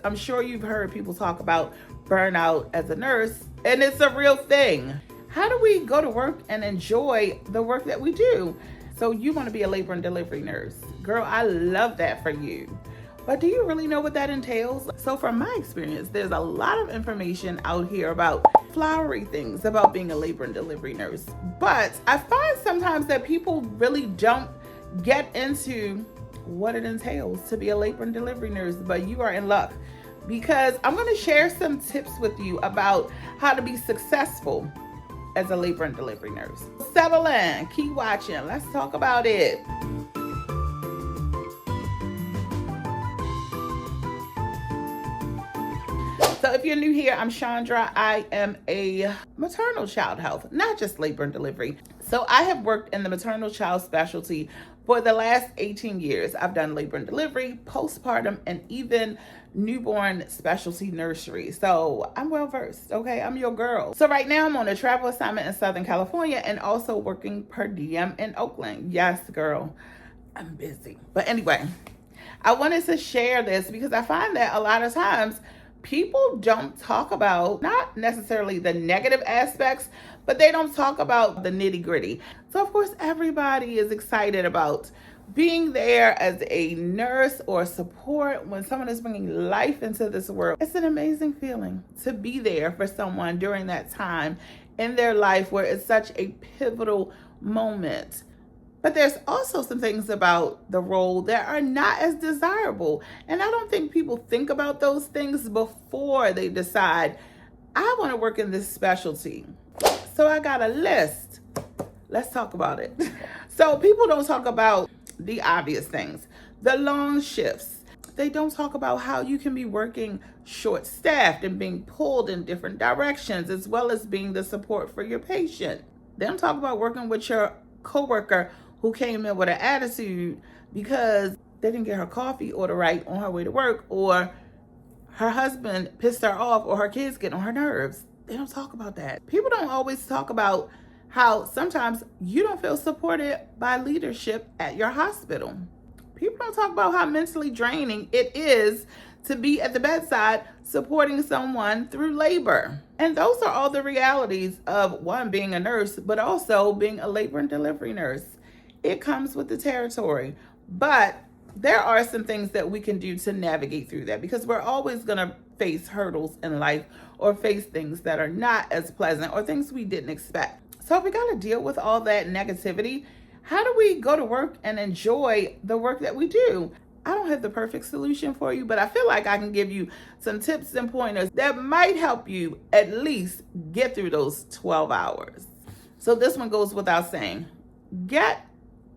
I'm sure you've heard people talk about burnout as a nurse, and it's a real thing. How do we go to work and enjoy the work that we do? So you want to be a labor and delivery nurse. Girl, I love that for you. But do you really know what that entails? So from my experience, there's a lot of information out here about flowery things about being a labor and delivery nurse. But I find sometimes that people really don't get into what it entails to be a labor and delivery nurse, but you are in luck because I'm going to share some tips with you about how to be successful as a labor and delivery nurse. Settle in, keep watching. Let's talk about it. So if you're new here, I'm Chandra. I am a maternal child health, not just labor and delivery. So I have worked in the maternal child specialty for the last 18 years. I've done labor and delivery, postpartum, and even newborn specialty nursery. So I'm well versed, okay? I'm your girl. So right now I'm on a travel assignment in Southern California and also working per diem in Oakland. Yes, girl, I'm busy. But anyway, I wanted to share this because I find that a lot of times people don't talk about not necessarily the negative aspects, but they don't talk about the nitty gritty. So of course, everybody is excited about being there as a nurse or support when someone is bringing life into this world. It's an amazing feeling to be there for someone during that time in their life where it's such a pivotal moment. But there's also some things about the role that are not as desirable. And I don't think people think about those things before they decide, I want to work in this specialty. So I got a list. Let's talk about it. So people don't talk about the obvious things, the long shifts. They don't talk about how you can be working short-staffed and being pulled in different directions, as well as being the support for your patient. They don't talk about working with your coworker who came in with an attitude because they didn't get her coffee order right on her way to work, or her husband pissed her off, or her kids get on her nerves. They don't talk about that. People don't always talk about how sometimes you don't feel supported by leadership at your hospital. People don't talk about how mentally draining it is to be at the bedside supporting someone through labor. And those are all the realities of one, being a nurse, but also being a labor and delivery nurse. It comes with the territory, but there are some things that we can do to navigate through that, because we're always going to face hurdles in life or face things that are not as pleasant or things we didn't expect. So if we got to deal with all that negativity, how do we go to work and enjoy the work that we do? I don't have the perfect solution for you, but I feel like I can give you some tips and pointers that might help you at least get through those 12 hours. So this one goes without saying. Get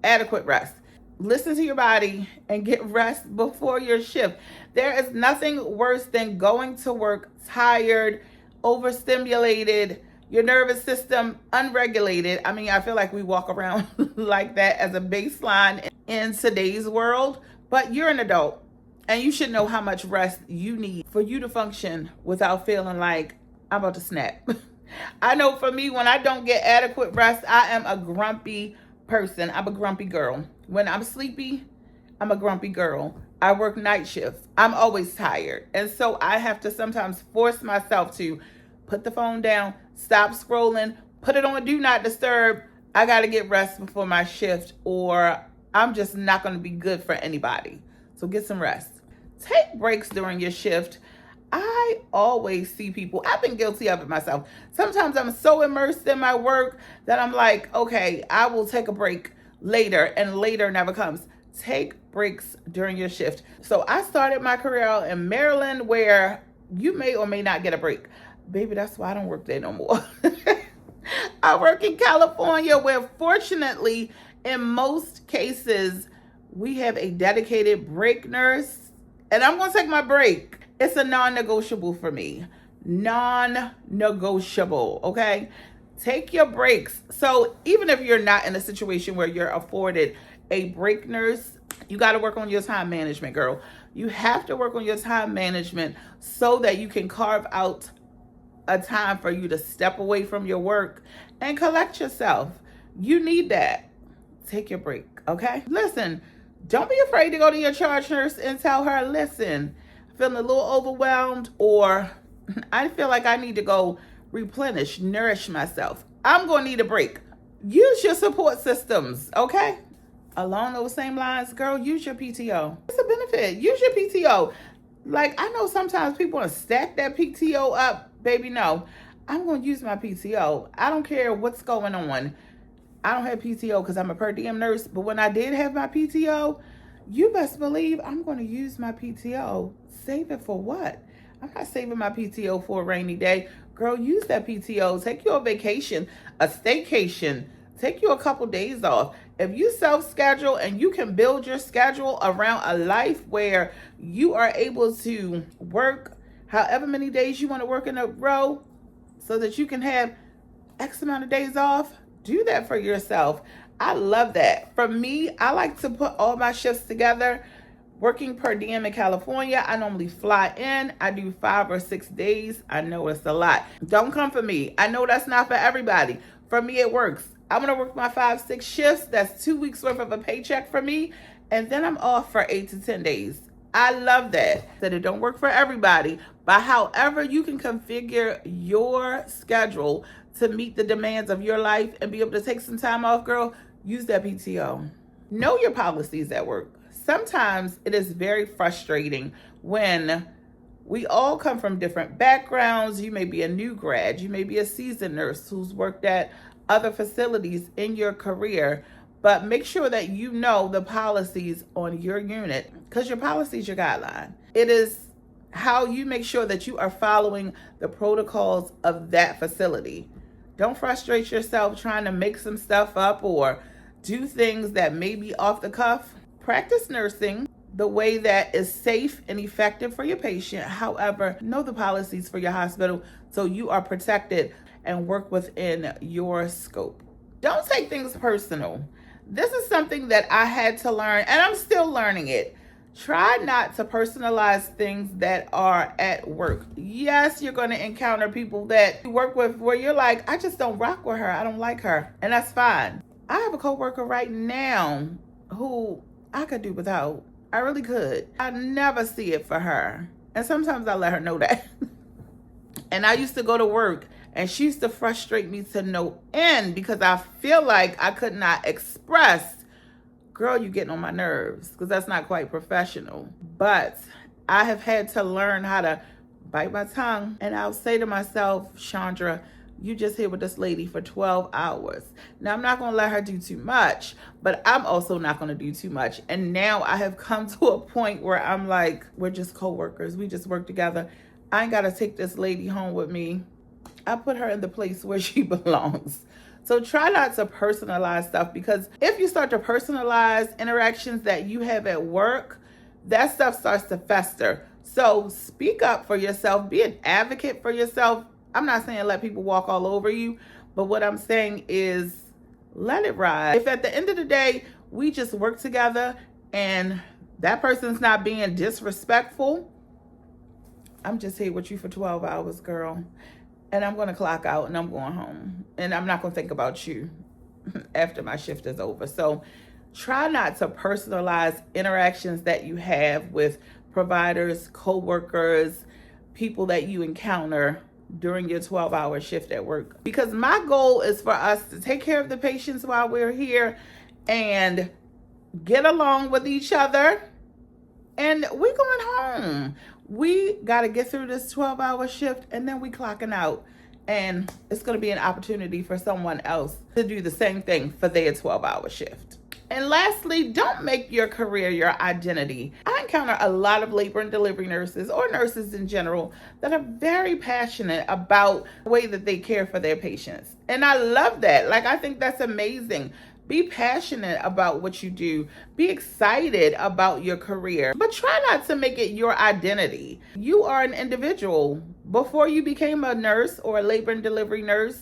adequate rest. Listen to your body and get rest before your shift. There is nothing worse than going to work tired, overstimulated, your nervous system unregulated. I mean, I feel like we walk around like that as a baseline in today's world, but you're an adult and you should know how much rest you need for you to function without feeling like I'm about to snap. I know for me, when I don't get adequate rest, I am a grumpy person. I'm a grumpy girl. When I'm sleepy, I'm a grumpy girl. I work night shifts. I'm always tired. And so I have to sometimes force myself to put the phone down, stop scrolling, put it on do not disturb. I got to get rest before my shift, or I'm just not going to be good for anybody. So get some rest. Take breaks during your shift. I always see people, I've been guilty of it myself. Sometimes I'm so immersed in my work that I'm like, okay, I will take a break later, and later never comes. Take breaks during your shift. So I started my career out in Maryland, where you may or may not get a break. Baby, that's why I don't work there no more. I work in California, where fortunately, in most cases, we have a dedicated break nurse, and I'm going to take my break. It's a non-negotiable for me. Non-negotiable, okay? Take your breaks. So even if you're not in a situation where you're afforded a break nurse, you got to work on your time management, girl. You have to work on your time management so that you can carve out a time for you to step away from your work and collect yourself. You need that. Take your break, okay? Listen, don't be afraid to go to your charge nurse and tell her, listen, feeling a little overwhelmed, or I feel like I need to go replenish, nourish myself, I'm going to need a break. Use your support systems, okay? Along those same lines, girl, use your PTO. It's a benefit. Use your PTO. Like, I know sometimes people want to stack that PTO up. Baby, no. I'm going to use my PTO. I don't care what's going on. I don't have PTO because I'm a per diem nurse. But when I did have my PTO, you best believe I'm going to use my PTO. Save it for what? I'm not saving my PTO for a rainy day. Girl, use that PTO. Take you a vacation, a staycation. Take you a couple days off. If you self-schedule and you can build your schedule around a life where you are able to work however many days you want to work in a row so that you can have X amount of days off, do that for yourself. I love that. For me, I like to put all my shifts together. Working per diem in California, I normally fly in. I do 5 or 6 days. I know it's a lot. Don't come for me. I know that's not for everybody. For me, it works. I'm going to work my 5-6 shifts. That's 2 weeks worth of a paycheck for me. And then I'm off for 8 to 10 days. I love that. That it don't work for everybody. But however you can configure your schedule to meet the demands of your life and be able to take some time off, girl, use that PTO. Know your policies at work. Sometimes it is very frustrating when we all come from different backgrounds. You may be a new grad. You may be a seasoned nurse who's worked at other facilities in your career. But make sure that you know the policies on your unit, because your policy is your guideline. It is how you make sure that you are following the protocols of that facility. Don't frustrate yourself trying to make some stuff up or do things that may be off the cuff. Practice nursing the way that is safe and effective for your patient. However, know the policies for your hospital so you are protected and work within your scope. Don't take things personal. This is something that I had to learn, and I'm still learning it. Try not to personalize things that are at work. Yes, you're going to encounter people that you work with where you're like, I just don't rock with her. I don't like her. And that's fine. I have a coworker right now who I could do without. I really could. I never see it for her. And sometimes I let her know that. And I used to go to work and she used to frustrate me to no end because I feel like I could not express, girl, you getting on my nerves, because that's not quite professional. But I have had to learn how to bite my tongue. And I'll say to myself, Chandra, you just here with this lady for 12 hours. Now, I'm not going to let her do too much, but I'm also not going to do too much. And now I have come to a point where I'm like, we're just co-workers. We just work together. I ain't got to take this lady home with me. I put her in the place where she belongs. So try not to personalize stuff, because if you start to personalize interactions that you have at work, that stuff starts to fester. So speak up for yourself. Be an advocate for yourself. I'm not saying let people walk all over you, but what I'm saying is let it ride. If at the end of the day, we just work together and that person's not being disrespectful, I'm just here with you for 12 hours, girl. And I'm going to clock out and I'm going home. And I'm not going to think about you after my shift is over. So try not to personalize interactions that you have with providers, co-workers, people that you encounter during your 12-hour shift at work. Because my goal is for us to take care of the patients while we're here and get along with each other. And we're going home. We got to get through this 12-hour shift and then we clocking out. And it's going to be an opportunity for someone else to do the same thing for their 12-hour shift. And lastly, don't make your career your identity. I encounter a lot of labor and delivery nurses, or nurses in general, that are very passionate about the way that they care for their patients. And I love that. Like, I think that's amazing. Be passionate about what you do. Be excited about your career, but try not to make it your identity. You are an individual. Before you became a nurse or a labor and delivery nurse,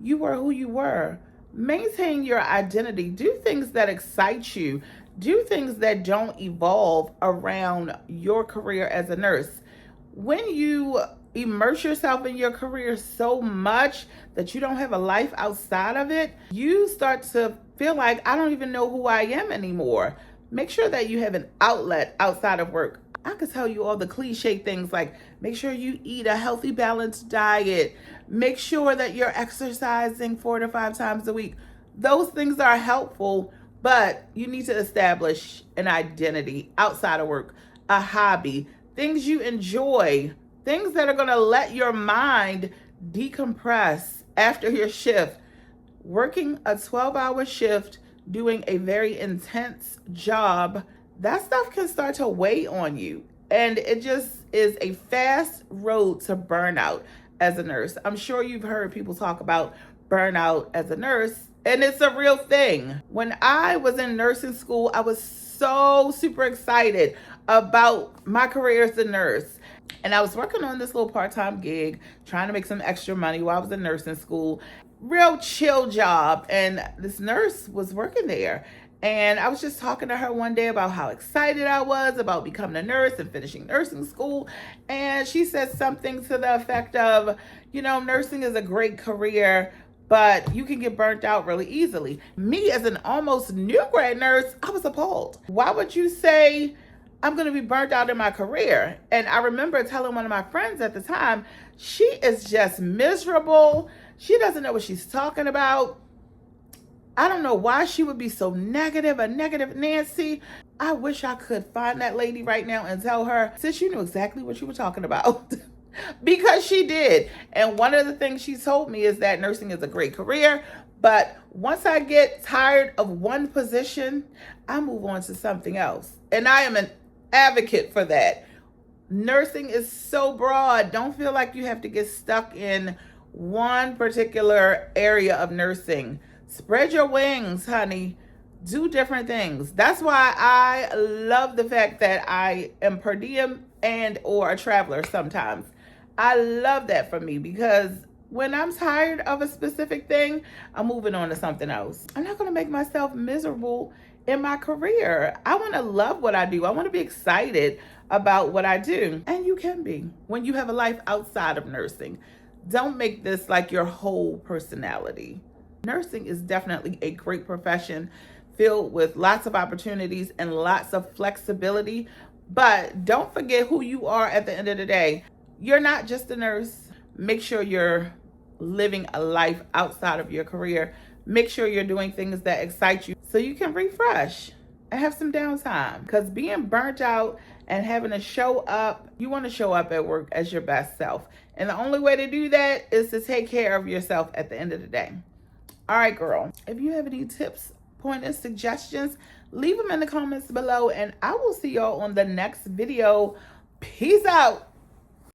you were who you were. Maintain your identity. Do things that excite you. Do things that don't evolve around your career as a nurse. When you immerse yourself in your career so much that you don't have a life outside of it, you start to feel like, I don't even know who I am anymore. Make sure that you have an outlet outside of work. I could tell you all the cliche things like make sure you eat a healthy, balanced diet. Make sure that you're exercising 4 to 5 times a week. Those things are helpful, but you need to establish an identity outside of work, a hobby, things you enjoy, things that are going to let your mind decompress after your shift. Working a 12-hour shift, doing a very intense job, that stuff can start to weigh on you. And it just is a fast road to burnout as a nurse. I'm sure you've heard people talk about burnout as a nurse, and it's a real thing. When I was in nursing school, I was so super excited about my career as a nurse. And I was working on this little part-time gig, trying to make some extra money while I was in nursing school. Real chill job. And this nurse was working there. And I was just talking to her one day about how excited I was about becoming a nurse and finishing nursing school. And she said something to the effect of, you know, nursing is a great career, but you can get burnt out really easily. Me, as an almost new grad nurse, I was appalled. Why would you say I'm going to be burnt out in my career? And I remember telling one of my friends at the time, she is just miserable. She doesn't know what she's talking about. I don't know why she would be so negative, a negative Nancy. I wish I could find that lady right now and tell her, sis, you knew exactly what you were talking about. Because she did. And one of the things she told me is that nursing is a great career, but once I get tired of one position, I move on to something else. And I am an advocate for that. Nursing is so broad. Don't feel like you have to get stuck in one particular area of nursing. Spread your wings, honey. Do different things. That's why I love the fact that I am per diem and or a traveler sometimes. I love that for me because when I'm tired of a specific thing, I'm moving on to something else. I'm not going to make myself miserable in my career. I want to love what I do. I want to be excited about what I do. And you can be when you have a life outside of nursing. Don't make this like your whole personality. Nursing is definitely a great profession filled with lots of opportunities and lots of flexibility. But don't forget who you are at the end of the day. You're not just a nurse. Make sure you're living a life outside of your career. Make sure you're doing things that excite you so you can refresh and have some downtime. Because being burnt out and having to show up, you want to show up at work as your best self. And the only way to do that is to take care of yourself at the end of the day. All right, girl. If you have any tips, pointers, suggestions, leave them in the comments below. And I will see y'all on the next video. Peace out.